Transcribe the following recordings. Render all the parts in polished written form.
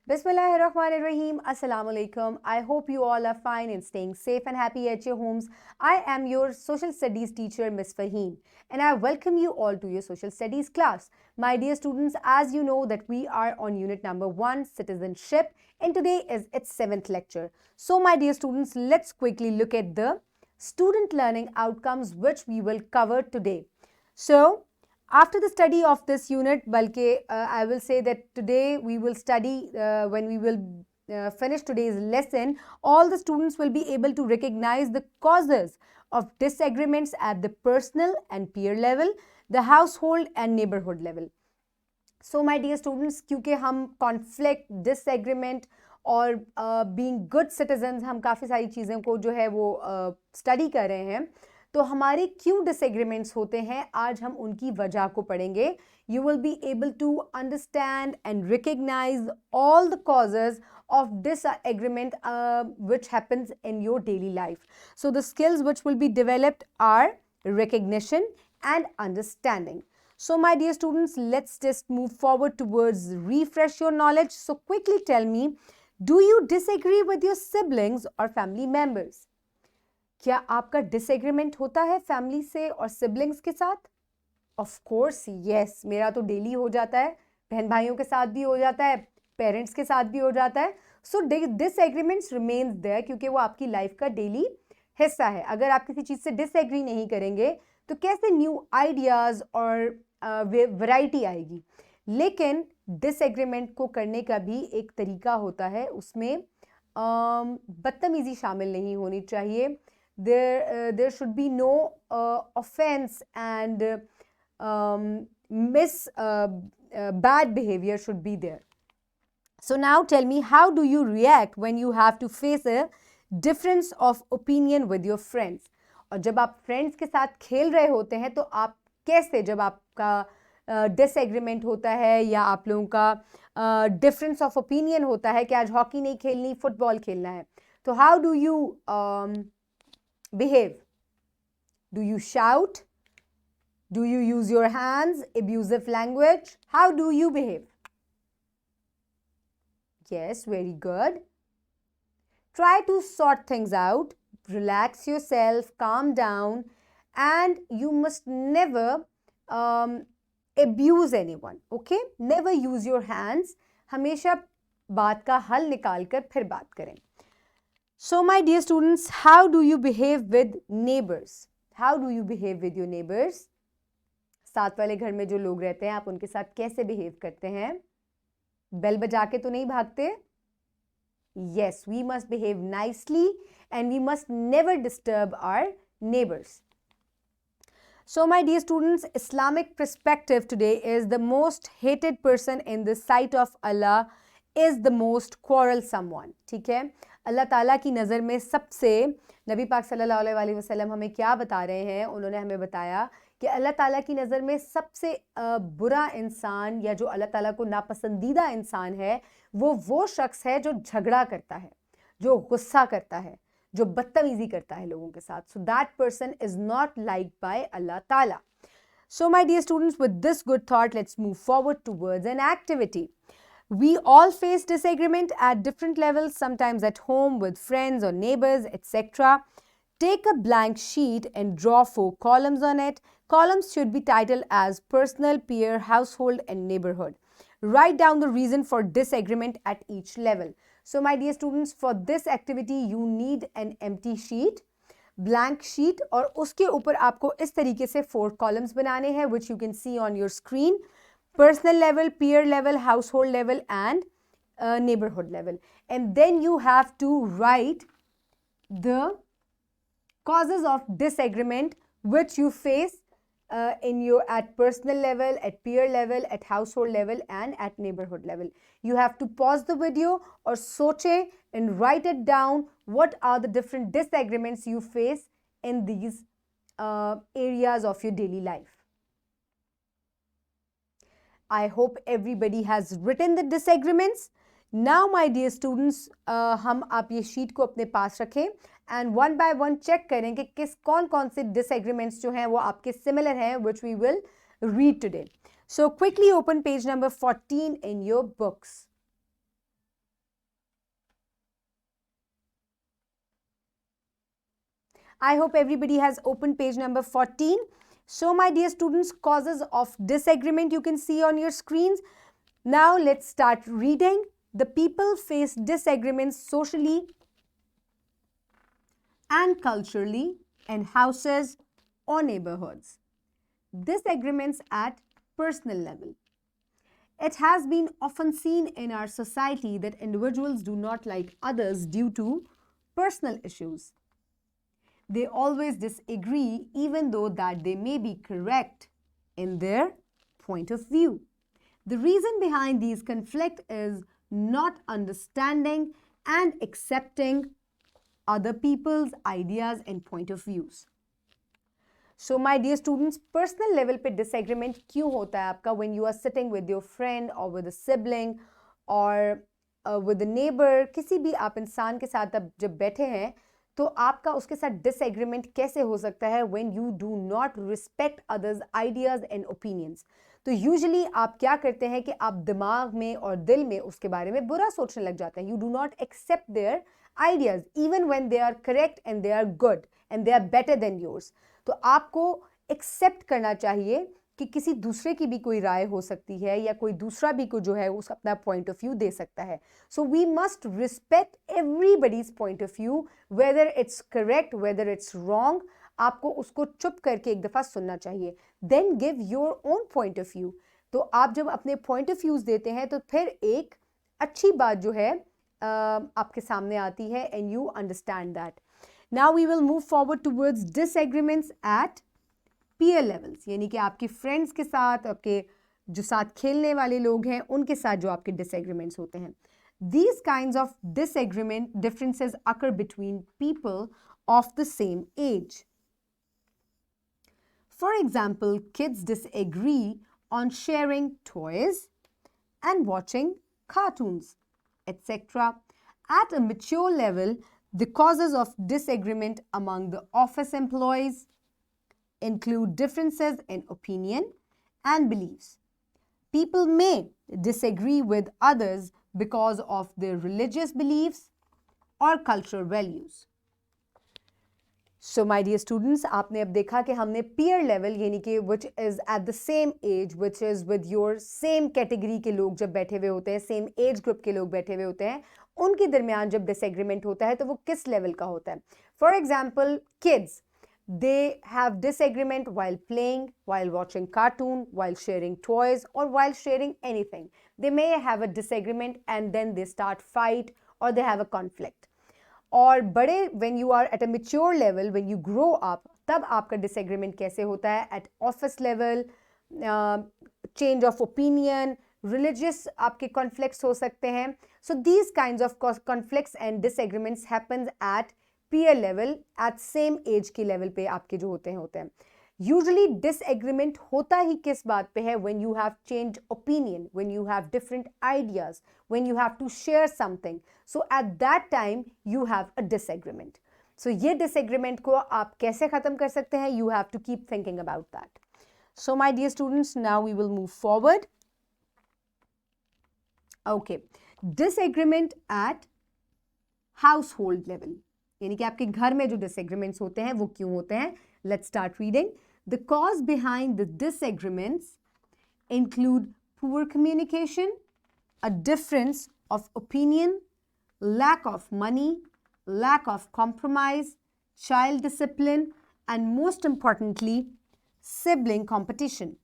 Bismillahirrahmanirrahim. Assalamu alaikum. I hope you all are fine and staying safe and happy at your homes. I am your social studies teacher, Miss Faheen, and I welcome you all to your social studies class. My dear students, as you know that we are on unit number 1, citizenship, and today is its 7th lecture. So my dear students, let's quickly look at the student learning outcomes which we will cover today. So, after the study of this unit, Balke, I will say that today we will study, when we will finish today's lesson, all the students will be able to recognize the causes of disagreements at the personal and peer level, the household and neighborhood level. So my dear students, क्योंकि हम conflict, disagreement और being good citizens हम काफ़ी सारी चीज़ों को जो है वो study कर रहे हैं, तो हमारे क्यों disagreements होते हैं, आज हम उनकी वजह को पढ़ेंगे. You will be able to understand and recognize all the causes of disagreement which happens in your daily life. So the skills which will be developed are recognition and understanding. So my dear students, let's just move forward towards refresh your knowledge. So quickly tell me, do you disagree with your siblings or family members? क्या आपका disagreement होता है family से और siblings के साथ? Of course, yes. मेरा तो daily हो जाता है, बहन भाइयों के साथ भी हो जाता है, parents के साथ भी हो जाता है. So disagreements remains there क्योंकि वो आपकी life का daily हिस्सा है. अगर आप किसी चीज़ से disagree नहीं करेंगे तो कैसे न्यू आइडियाज़ और वैरायटी आएगी. लेकिन डिसएग्रीमेंट को करने का भी एक तरीका होता है, उसमें बदतमीजी शामिल नहीं होनी चाहिए. There should be no offence and bad behavior should be there. So now tell me, how do you react when you have to face a difference of opinion with your friends? और जब आप friends के साथ खेल रहे होते हैं तो आप कैसे, जब आपका डिसएग्रीमेंट होता है या आप लोगों का डिफरेंस ऑफ ओपिनियन होता है कि आज हॉकी नहीं खेलनी, फुटबॉल खेलना है, तो how do you behave? Do you shout? Do you use your hands? Abusive language? How do you behave? Yes, very good. Try to sort things out. Relax yourself, calm down, and you must never abuse anyone. Okay? Never use your hands. हमेशा बात का हल निकाल कर फिर बात करें. So, my dear students, how do you behave with neighbors? How do you behave with your neighbors? साथ वाले घर में जो लोग रहते हैं, आप उनके साथ कैसे behave करते हैं? बेल बजा के तो नहीं भागते? Yes, we must behave nicely and we must never disturb our neighbors. So my dear students, Islamic perspective today is the most hated person in the sight of Allah is the most quarrelsome one. ठीक है? अल्लाह ताला की नज़र में सबसे, नबी पाक सल्लल्लाहु अलैहि वसल्लम हमें क्या बता रहे हैं? उन्होंने हमें बताया कि अल्लाह ताला की नज़र में सबसे बुरा इंसान या जो अल्लाह ताला को नापसंदीदा इंसान है, वो शख्स है जो झगड़ा करता है, जो गुस्सा करता है, जो बदतमीजी करता है लोगों के साथ. So that person is not liked by Allah Ta'ala. So my dear students, with this good thought, let's move forward towards an activity. We all face disagreement at different levels, sometimes at home, with friends or neighbors, etc. Take a blank sheet and draw 4 columns on it. Columns should be titled as personal, peer, household, and neighborhood. Write down the reason for disagreement at each level. So my dear students, for this activity you need an empty sheet, blank sheet, और उसके ऊपर आपको इस तरीके से 4 columns बनाने हैं, which you can see on your screen. Personal level, peer level, household level, and neighborhood level. And then you have to write the causes of disagreement which you face at personal level, at peer level, at household level, and at neighborhood level. You have to pause the video or soche and write it down. What are the different disagreements you face in these areas of your daily life? I hope everybody has written the disagreements. Now my dear students, हम आप ये sheet को अपने पास रखें and one by one check करें कि कौन से disagreements जो हैं वो आपके similar हैं, which we will read today. So quickly open page number 14 in your books. I hope everybody has opened page number 14. So my dear students, causes of disagreement you can see on your screens. Now let's start reading. The people face disagreements socially and culturally in houses or neighborhoods. Disagreements at personal level. It has been often seen in our society that individuals do not like others due to personal issues. They always disagree even though that they may be correct in their point of view. The reason behind these conflicts is not understanding and accepting other people's ideas and point of views. So my dear students, personal level पे disagreement क्यों होता है आपका when you are sitting with your friend or with a sibling or with a neighbor, किसी भी आप इंसान के साथ आप जब बैठे हैं तो आपका उसके साथ disagreement कैसे हो सकता है when you do not respect others' ideas and opinions. तो यूजुअली आप क्या करते हैं कि आप दिमाग में और दिल में उसके बारे में बुरा सोचने लग जाते हैं. You do not accept their ideas even when they are correct and they are good and they are better than yours. तो आपको एक्सेप्ट करना चाहिए कि किसी दूसरे की भी कोई राय हो सकती है या कोई दूसरा भी को जो है उस अपना पॉइंट ऑफ व्यू दे सकता है. So we must respect everybody's point of view, whether it's correct whether it's wrong. आपको उसको चुप करके एक दफ़ा सुनना चाहिए. Then give your own point of view. तो आप जब अपने पॉइंट ऑफ व्यूज देते हैं तो फिर एक अच्छी बात जो है आपके सामने आती है and you understand that. Now we will move forward towards disagreements at peer levels, यानी कि आपके फ्रेंड्स के साथ, आपके जो साथ खेलने वाले लोग हैं उनके साथ जो आपके डिसएग्रीमेंट्स होते हैं. These kinds of disagreement differences occur between people of the same age. For example, kids disagree on sharing toys and watching cartoons, etc. At a mature level, the causes of disagreement among the office employees include differences in opinion and beliefs. People may disagree with others because of their religious beliefs or cultural values. So my dear students, आपने अब देखा कि हमने peer level यानी कि which is at the same age, which is with your same category के लोग जब बैठे हुए होते हैं, same age group के लोग बैठे हुए होते हैं, उनके दरमियान जब disagreement होता है तो वो किस level का होता है. For example, kids, they have disagreement while playing, while watching cartoon, while sharing toys, or while sharing anything. They may have a disagreement and then they start fight or they have a conflict. और बड़े when you are at a mature level, when you grow up, तब आपका disagreement कैसे होता है at office level, change of opinion, religious आपके conflicts हो सकते हैं. So these kinds of conflicts and disagreements happens at peer level, at same age के level पे आपके जो होते हैं. Usually disagreement होता ही किस बात पे है when you have changed opinion, when you have different ideas, when you have to share something. So at that time you have a disagreement. So ये disagreement को आप कैसे ख़त्म कर सकते हैं? You have to keep thinking about that. So my dear students, now we will move forward. Okay, disagreement at household level. यानी कि आपके घर में जो disagreements होते हैं वो क्यों होते हैं? Let's start reading. The cause behind the disagreements include poor communication, a difference of opinion, lack of money, lack of compromise, child discipline, and most importantly, sibling competition.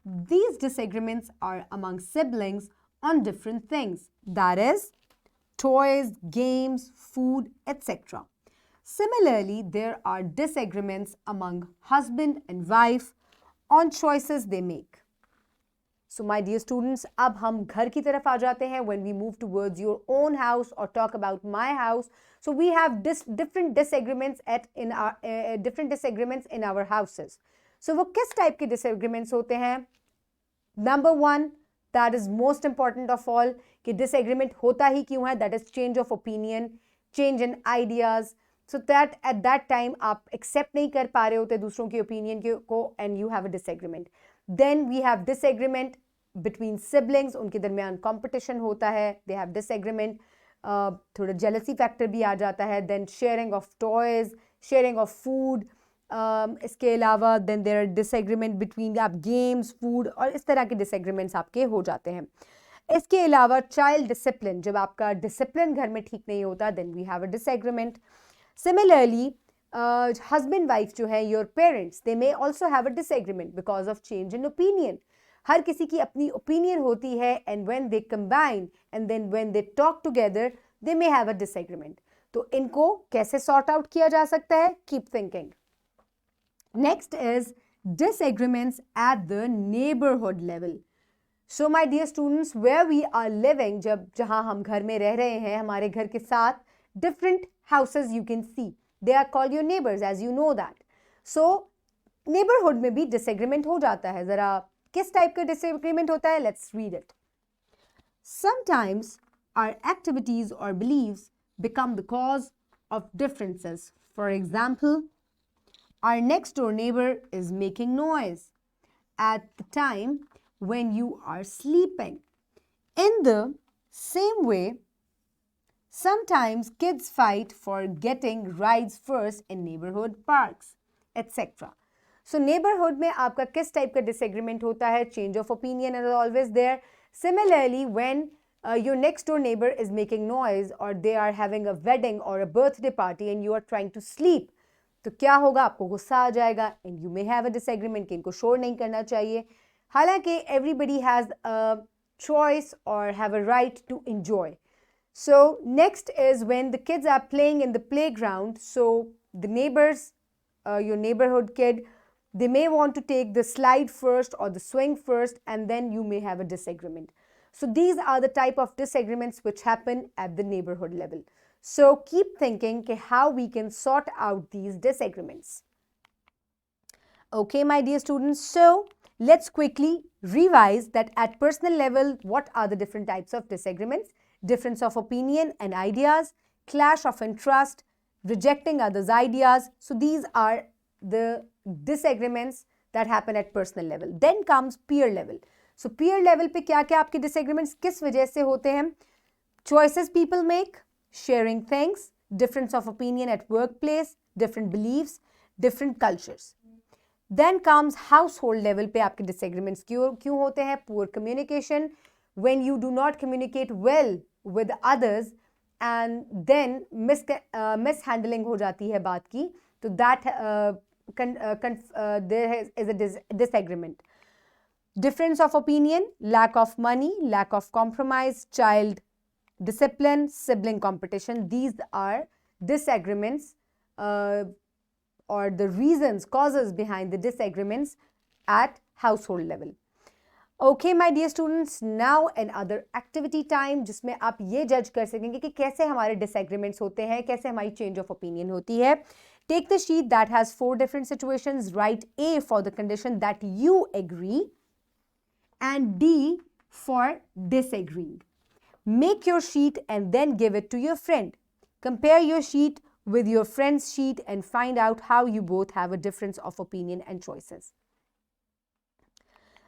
These disagreements are among siblings on different things, that is, toys, games, food, etc. Similarly, there are disagreements among husband and wife on choices they make. So my dear students, अब हम घर की तरफ आ जाते हैं when we move towards your own house or talk about my house. So we have different disagreements in our houses. So वो किस type के disagreements होते हैं? Number one, that is most important of all, कि disagreement होता ही क्यों है? That is change of opinion, change in ideas. So that at that time आप accept नहीं कर पा रहे होते दूसरों की opinion को and you have a disagreement. Then we have disagreement between siblings, उनके दरमियान competition होता है, they have disagreement, थोड़ा jealousy factor भी आ जाता है. Then sharing of toys, sharing of food, इसके अलावा then there are disagreement between आप गेम्स, फूड, और इस तरह के डिसएग्रीमेंट्स आपके हो जाते हैं. इसके अलावा चाइल्ड डिसिप्लिन, जब आपका डिसिप्लिन घर में ठीक नहीं होता, then we have a disagreement. Similarly husband wife जो है, your parents, they may also have a disagreement because of change in opinion. हर किसी की अपनी ओपिनियन होती है, and when they combine and then when they talk together, they may have a disagreement. तो इनको कैसे सॉर्ट आउट किया जा सकता है? Keep thinking. Next is disagreements at the neighborhood level. So my dear students, where we are living, जहाँ हम घर में रह रहे हैं, हमारे घर के साथ different houses you can see, they are called your neighbors, as you know that. So neighborhood में भी disagreement हो जाता है. जरा किस टाइप का disagreement होता है? Let's read it. Sometimes our activities or beliefs become the cause of differences. For example, our next door neighbor is making noise at the time when you are sleeping. In the same way, sometimes kids fight for getting rides first in neighborhood parks, etc. So neighborhood में आपका किस type का disagreement होता है? Change of opinion is always there. Similarly, when your next door neighbor is making noise, or they are having a wedding or a birthday party and you are trying to sleep, तो क्या होगा? आपको गुस्सा आ जाएगा, and you may have a disagreement कि इनको शोर नहीं करना चाहिए. हालांकि एवरीबडी हैज अ चॉइस और have a right to enjoy. So next is when the kids are playing in the playground, so the neighbours, your neighbourhood kid, they may want to take the slide first or the swing first, and then you may have a disagreement. So these are the type of disagreements which happen at the neighborhood level. So keep thinking how we can sort out these disagreements. Okay, my dear students, so let's quickly revise that at personal level, what are the different types of disagreements? Difference of opinion and ideas, clash of interest, rejecting others' ideas. So these are the disagreements that happen at personal level. Then comes peer level. So peer level पे क्या-क्या आपके disagreements किस वजह से होते हैं? Choices people make, sharing things, difference of opinion at workplace, different beliefs, different cultures. Then comes household level पे आपके disagreements क्यों होते हैं? Poor communication, when you do not communicate well with others and then mishandling हो जाती है बात की, तो that there is a disagreement. Difference of opinion, lack of money, lack of compromise, child discipline, sibling competition. These are disagreements or the reasons, causes behind the disagreements at household level. Okay, my dear students, now another activity time जिसमें आप ये जज कर सकेंगे कि कैसे हमारे disagreements होते हैं, कैसे हमारी change of opinion होती है. Take the sheet that has 4 different situations. Write A for the condition that you agree and D for disagreeing. Make your sheet and then give it to your friend. Compare your sheet with your friend's sheet and find out how you both have a difference of opinion and choices.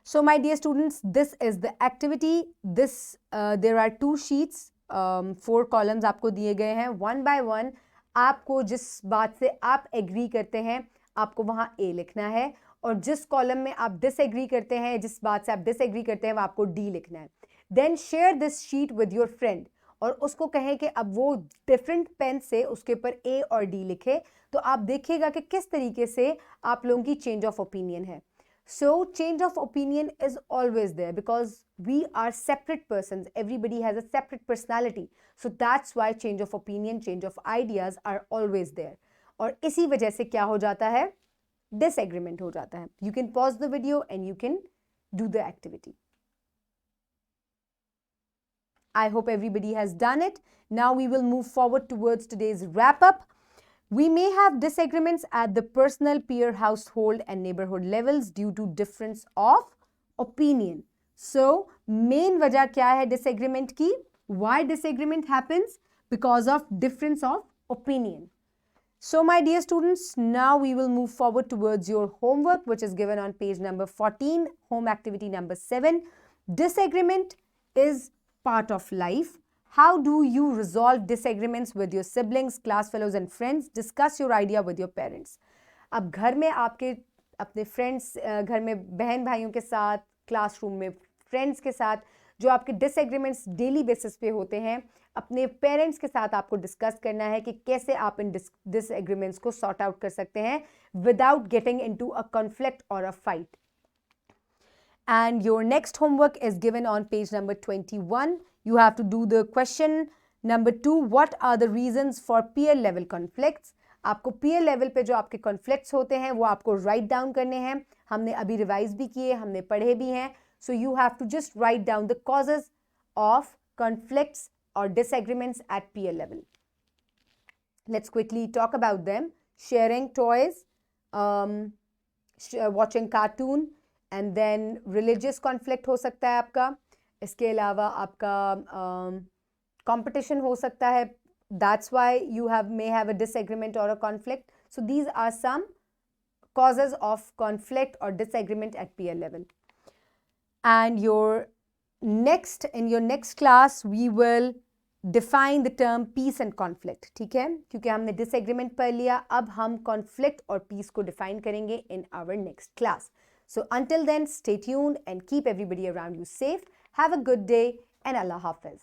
So my dear students, this is the activity. There are 2 sheets, 4 columns आपको दिए गए हैं. One by one आपको जिस बात से आप agree करते हैं आपको वहाँ A लिखना है, और जिस कॉलम में आप डिसएग्री करते हैं, जिस बात से आप डिसएग्री करते हैं, वो आपको D लिखना है. Then share this sheet with your friend, और उसको कहें कि अब वो डिफरेंट पेन से उसके ऊपर A और D लिखे, तो आप देखिएगा कि किस तरीके से आप लोगों की चेंज ऑफ ओपिनियन है. So change of opinion is always there because we are separate persons. Everybody has a separate personality. So that's why change of opinion, change of ideas are always there. और इसी वजह से क्या हो जाता है? Disagreement हो जाता है. You can pause the video and you can do the activity. I hope everybody has done it. Now we will move forward towards today's wrap up. We may have disagreements at the personal, peer, household and neighborhood levels due to difference of opinion. So, main वजह क्या है disagreement की? Why disagreement happens? Because of difference of opinion. So, my dear students, now we will move forward towards your homework, which is given on page number 14, home activity number 7. Disagreement is part of life. How do you resolve disagreements with your siblings, class fellows and friends? Discuss your idea with your parents. अब घर में आपके अपने friends, घर में बहन भाइयों के साथ, क्लासरूम में फ्रेंड्स के साथ जो आपके डिसएग्रीमेंट्स डेली बेसिस पे होते हैं, अपने पेरेंट्स के साथ आपको डिस्कस करना है कि कैसे आप इन डिसएग्रीमेंट्स को सॉर्ट आउट कर सकते हैं without getting into a conflict और a fight. And your next homework is given on page number 21. You have to do the question number 2. What are the reasons for peer level conflicts? आपको peer level पे जो आपके conflicts होते हैं वो आपको write down करने हैं. हमने अभी revise भी किए, हमने पढ़े भी हैं. So you have to just write down the causes of conflicts or disagreements at peer level. Let's quickly talk about them. Sharing toys, watching cartoon, and then religious conflict हो सकता है आपका. इसके अलावा आपका competition हो सकता है. That's why you may have a disagreement or a conflict. So these are some causes of conflict or disagreement at peer level. And in your next class we will define the term peace and conflict. ठीक है, क्योंकि हमने disagreement पढ़ लिया, अब हम conflict और peace को define करेंगे in our next class. So until then, stay tuned and keep everybody around you safe. Have a good day and Allah Hafiz.